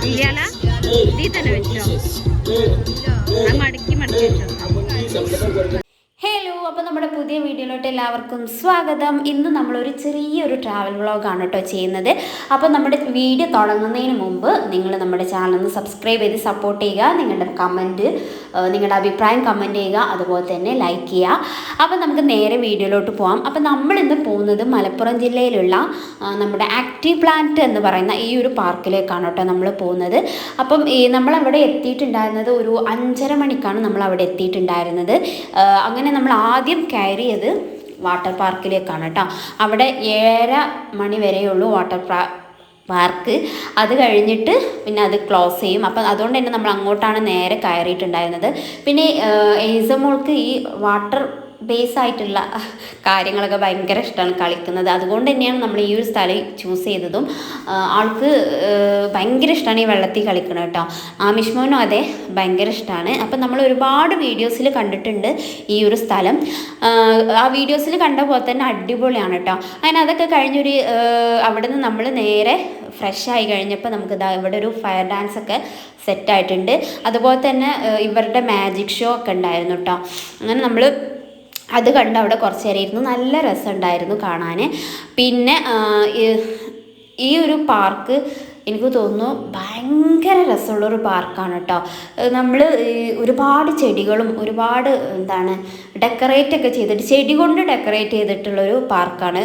ഇല്ലാല നീ തന്നെ വെച്ചോ മടക്കി മടക്കി വെച്ചോ. ഹലോ, അപ്പോൾ നമ്മുടെ പുതിയ വീഡിയോയിലോട്ട് എല്ലാവർക്കും സ്വാഗതം. ഇന്ന് നമ്മളൊരു ചെറിയൊരു ട്രാവൽ വ്ളോഗാണ് കേട്ടോ ചെയ്യുന്നത്. അപ്പോൾ നമ്മുടെ വീഡിയോ തുടങ്ങുന്നതിന് മുമ്പ് നിങ്ങൾ നമ്മുടെ ചാനൽ ഒന്ന് സബ്സ്ക്രൈബ് ചെയ്ത് സപ്പോർട്ട് ചെയ്യുക. നിങ്ങളുടെ അഭിപ്രായം കമൻറ്റ് ചെയ്യുക, അതുപോലെ തന്നെ ലൈക്ക് ചെയ്യുക. അപ്പോൾ നമുക്ക് നേരെ വീഡിയോയിലോട്ട് പോകാം. അപ്പോൾ നമ്മളിന്ന് പോകുന്നത് മലപ്പുറം ജില്ലയിലുള്ള നമ്മുടെ ആക്റ്റീവ് പ്ലാന്റ് എന്ന് പറയുന്ന ഈ ഒരു പാർക്കിലേക്കാണ് കേട്ടോ നമ്മൾ പോകുന്നത്. അപ്പം നമ്മളവിടെ എത്തിയിട്ടുണ്ടായിരുന്നത് ഒരു 5:30 മണിക്കാണ് നമ്മളവിടെ എത്തിയിട്ടുണ്ടായിരുന്നത്. അങ്ങനെ നമ്മൾ ആദ്യം കയറിയത് വാട്ടർ പാർക്കിലേക്കാണ് കേട്ടോ. അവിടെ 7:30 മണി വരെയുള്ളൂ വാട്ടർ പാർക്ക്. അത് കഴിഞ്ഞിട്ട് പിന്നെ അത് ക്ലോസ് ചെയ്യും. അപ്പം അതുകൊണ്ട് തന്നെ നമ്മൾ അങ്ങോട്ടാണ് നേരെ കയറിയിട്ടുണ്ടായിരുന്നത്. പിന്നെ എയ്സമോൾക്ക് ഈ വാട്ടർ ബേസ് ആയിട്ടുള്ള കാര്യങ്ങളൊക്കെ ഭയങ്കര ഇഷ്ടമാണ് കളിക്കുന്നത്. അതുകൊണ്ട് തന്നെയാണ് നമ്മൾ ഈ ഒരു സ്ഥലം ചൂസ് ചെയ്തതും. ആൾക്ക് ഭയങ്കര ഇഷ്ടമാണ് ഈ വെള്ളത്തിൽ കളിക്കണം കേട്ടോ. ആമിഷ്മോനും അതെ, ഭയങ്കര ഇഷ്ടമാണ്. അപ്പം നമ്മൾ ഒരുപാട് വീഡിയോസിൽ കണ്ടിട്ടുണ്ട് ഈ ഒരു സ്ഥലം. ആ വീഡിയോസിൽ കണ്ട പോലെ തന്നെ അടിപൊളിയാണ് കേട്ടോ. അങ്ങനെ അതൊക്കെ കഴിഞ്ഞൊരു അവിടെ നിന്ന് നമ്മൾ നേരെ ഫ്രഷ് ആയി കഴിഞ്ഞപ്പോൾ നമുക്ക് ഇവിടെ ഒരു ഫയർ ഡാൻസ് ഒക്കെ സെറ്റായിട്ടുണ്ട്. അതുപോലെ തന്നെ ഇവരുടെ മാജിക് ഷോ ഒക്കെ ഉണ്ടായിരുന്നു കേട്ടോ. അങ്ങനെ നമ്മൾ അത് കണ്ട് അവിടെ കുറച്ച് നേരം ഇരുന്നു. നല്ല രസമുണ്ടായിരുന്നു കാണാൻ. പിന്നെ ഈ ഒരു പാർക്ക് എനിക്ക് തോന്നുന്നു ഭയങ്കര രസമുള്ളൊരു പാർക്കാണ് കേട്ടോ. നമ്മൾ ഒരുപാട് ചെടികളും ഒരുപാട് ഡെക്കറേറ്റ് ഒക്കെ ചെയ്തിട്ട് ചെടി കൊണ്ട് ഡെക്കറേറ്റ് ചെയ്തിട്ടുള്ളൊരു പാർക്കാണ്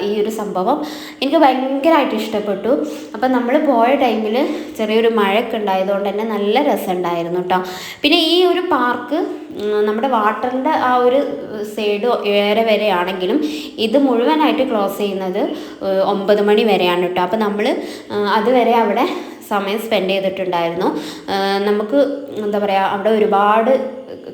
ഈ ഒരു സംഭവം. എനിക്ക് ഭയങ്കരമായിട്ട് ഇഷ്ടപ്പെട്ടു. അപ്പം നമ്മൾ പോയ ടൈമിൽ ചെറിയൊരു മഴയൊക്കെ ഉണ്ടായതുകൊണ്ട് തന്നെ നല്ല രസമുണ്ടായിരുന്നു കേട്ടോ. പിന്നെ ഈ ഒരു പാർക്ക് നമ്മുടെ വാട്ടറിൻ്റെ ആ ഒരു സൈഡ് 7:30 വരെ ആണെങ്കിലും ഇത് മുഴുവനായിട്ട് ക്ലോസ് ചെയ്യുന്നത് 9 മണി വരെയാണ് കേട്ടോ. അപ്പോൾ നമ്മൾ അതുവരെ അവിടെ സമയം സ്പെൻഡ് ചെയ്തിട്ടുണ്ടായിരുന്നു. നമുക്ക് അവിടെ ഒരുപാട്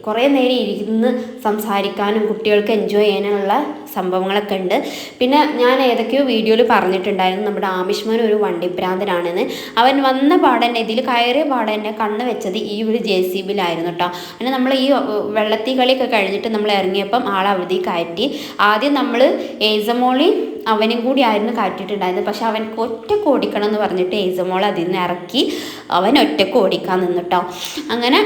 കുറേ നേരം ഇരുന്ന് സംസാരിക്കാനും കുട്ടികൾക്ക് എൻജോയ് ചെയ്യാനുള്ള സംഭവങ്ങളൊക്കെ ഉണ്ട്. പിന്നെ ഞാൻ ഏതൊക്കെയോ വീഡിയോയിൽ പറഞ്ഞിട്ടുണ്ടായിരുന്നു നമ്മുടെ ആമിഷ്മോൻ ഒരു വണ്ടിഭ്രാന്തനാണെന്ന്. അവൻ വന്ന പാടന്നെ ഇതിൽ കയറിയ പാടന്നെ കണ്ണ് വെച്ചത് ഈ ഒരു JCBയിലായിരുന്നു കേട്ടോ. അങ്ങനെ നമ്മൾ ഈ വെള്ളത്തിൽ കളിയൊക്കെ കഴിഞ്ഞിട്ട് നമ്മൾ ഇറങ്ങിയപ്പം ആളവധി കയറ്റി. ആദ്യം നമ്മൾ ഏസമോളി അവനും കൂടി ആയിരുന്നു കയറ്റിയിട്ടുണ്ടായിരുന്നത്. പക്ഷെ അവനക്ക് ഒറ്റക്ക് ഓടിക്കണം എന്ന് പറഞ്ഞിട്ട് ഏസമോൾ അതിൽ നിന്ന് ഇറക്കി അവൻ ഒറ്റക്ക് ഓടിക്കാൻ നിന്നിട്ടോ. അങ്ങനെ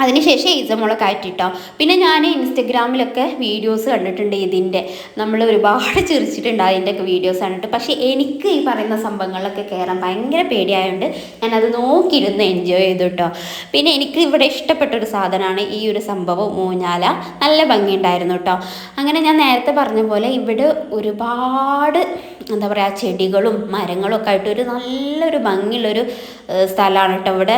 അതിനുശേഷം ഈസമോളെ കയറ്റിട്ടോ. പിന്നെ ഞാൻ ഇൻസ്റ്റഗ്രാമിലൊക്കെ വീഡിയോസ് കണ്ടിട്ടുണ്ട് ഇതിൻ്റെ. നമ്മൾ ഒരുപാട് ചിരിച്ചിട്ടുണ്ട് അതിൻ്റെയൊക്കെ വീഡിയോസ് കണ്ടിട്ട്. പക്ഷേ എനിക്ക് ഈ പറയുന്ന സംഭവങ്ങളിലൊക്കെ കയറാൻ ഭയങ്കര പേടിയായതുകൊണ്ട് ഞാനത് നോക്കിയിരുന്ന് എൻജോയ് ചെയ്തു കേട്ടോ. പിന്നെ എനിക്ക് ഇവിടെ ഇഷ്ടപ്പെട്ടൊരു സാധനമാണ് ഈ ഒരു സംഭവം, ഊഞ്ഞാല. നല്ല ഭംഗിയുണ്ടായിരുന്നു കേട്ടോ. അങ്ങനെ ഞാൻ നേരത്തെ പറഞ്ഞ പോലെ ഇവിടെ ഒരുപാട് ചെടികളും മരങ്ങളും ഒക്കെ ആയിട്ട് ഒരു നല്ലൊരു ഭംഗിയുള്ളൊരു സ്ഥലമാണ് കേട്ടോ. ഇവിടെ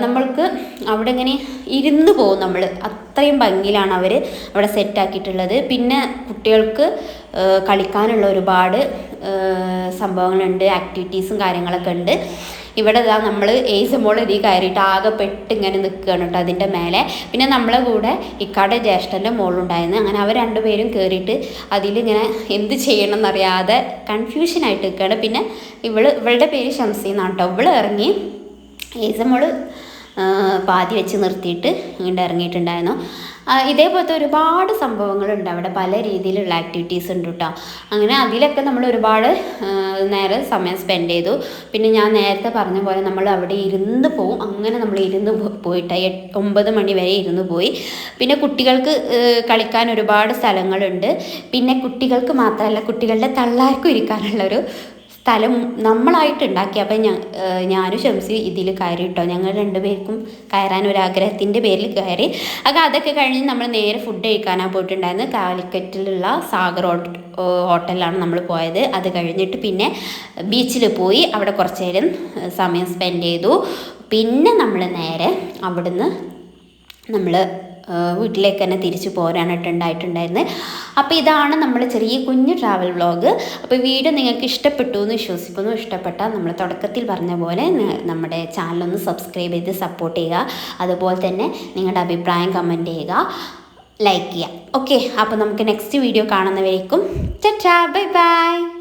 നമ്മൾക്ക് അവിടെ ഇങ്ങനെ ഇരുന്ന് പോകും നമ്മൾ, അത്രയും ഭംഗിയിലാണ് അവർ അവിടെ സെറ്റാക്കിയിട്ടുള്ളത്. പിന്നെ കുട്ടികൾക്ക് കളിക്കാനുള്ള ഒരുപാട് സംഭവങ്ങളുണ്ട്, ആക്ടിവിറ്റീസും കാര്യങ്ങളൊക്കെ ഉണ്ട്. ഇവിടെ നമ്മൾ ഏസമോൾ ഇതിൽ കയറിയിട്ട് ആകെ ഇങ്ങനെ നിൽക്കുകയാണ് കേട്ടോ അതിൻ്റെ മേലെ. പിന്നെ നമ്മളെ കൂടെ ഇക്കാടെ ജ്യേഷ്ഠൻ്റെ മോളുണ്ടായിരുന്നു. അങ്ങനെ അവർ രണ്ടുപേരും കയറിയിട്ട് അതിലിങ്ങനെ എന്ത് ചെയ്യണം എന്നറിയാതെ കൺഫ്യൂഷനായിട്ട് നിൽക്കുകയാണ്. പിന്നെ ഇവളുടെ പേര് ഷംസി എന്നാണ് കേട്ടോ. ഇവൾ ഇറങ്ങി, ഏസമോൾ പാതി വെച്ച് നിർത്തിയിട്ട് ഇങ്ങോട്ട് ഇറങ്ങിയിട്ടുണ്ടായിരുന്നു. ഇതേപോലത്തെ ഒരുപാട് സംഭവങ്ങളുണ്ട് അവിടെ, പല രീതിയിലുള്ള ആക്ടിവിറ്റീസ് ഉണ്ട് കേട്ടോ. അങ്ങനെ അതിലൊക്കെ നമ്മൾ ഒരുപാട് നേരം സമയം സ്പെൻഡ് ചെയ്തു. പിന്നെ ഞാൻ നേരത്തെ പറഞ്ഞ പോലെ നമ്മൾ അവിടെ ഇരുന്ന് പോവും. അങ്ങനെ നമ്മൾ ഇരുന്ന് പോയിട്ട് 9 മണി വരെ ഇരുന്ന് പോയി. പിന്നെ കുട്ടികൾക്ക് കളിക്കാൻ ഒരുപാട് സ്ഥലങ്ങളുണ്ട്. പിന്നെ കുട്ടികൾക്ക് മാത്രമല്ല, കുട്ടികളുടെ തള്ളാർക്കും ഇരിക്കാനുള്ളൊരു സ്ഥലം നമ്മളായിട്ട് ഉണ്ടാക്കി. അപ്പം ഞാനും ഷംസി ഇതിൽ കയറി കേട്ടോ. ഞങ്ങൾ രണ്ടുപേർക്കും കയറാൻ ഒരാഗ്രഹത്തിൻ്റെ പേരിൽ കയറി. അതൊക്കെ കഴിഞ്ഞ് നമ്മൾ നേരെ ഫുഡ് കഴിക്കാനാണ് പോയിട്ടുണ്ടായിരുന്നത്. കാലിക്കറ്റിലുള്ള സാഗർ ഹോട്ടലിലാണ് നമ്മൾ പോയത്. അത് കഴിഞ്ഞിട്ട് പിന്നെ ബീച്ചിൽ പോയി അവിടെ കുറച്ച് നേരം സമയം സ്പെൻഡ് ചെയ്തു. പിന്നെ നമ്മൾ നേരെ അവിടുന്ന് നമ്മൾ വീട്ടിലേക്ക് തന്നെ തിരിച്ചു പോരാനായിട്ടുണ്ടായിരുന്നത്. അപ്പോൾ ഇതാണ് നമ്മൾ ചെറിയ കുഞ്ഞു ട്രാവൽ വ്ളോഗ്. അപ്പോൾ വീഡിയോ നിങ്ങൾക്ക് ഇഷ്ടപ്പെട്ടു എന്ന് വിശ്വസിക്കുന്നു. ഇഷ്ടപ്പെട്ടാൽ നമ്മൾ തുടക്കത്തിൽ പറഞ്ഞ പോലെ നമ്മുടെ ചാനലൊന്ന് സബ്സ്ക്രൈബ് ചെയ്ത് സപ്പോർട്ട് ചെയ്യുക. അതുപോലെ തന്നെ നിങ്ങളുടെ അഭിപ്രായം കമൻറ്റ് ചെയ്യുക, ലൈക്ക് ചെയ്യുക. ഓക്കെ, അപ്പോൾ നമുക്ക് നെക്സ്റ്റ് വീഡിയോ കാണുന്നവരേക്കും ടാറ്റാ, ബൈ ബൈ.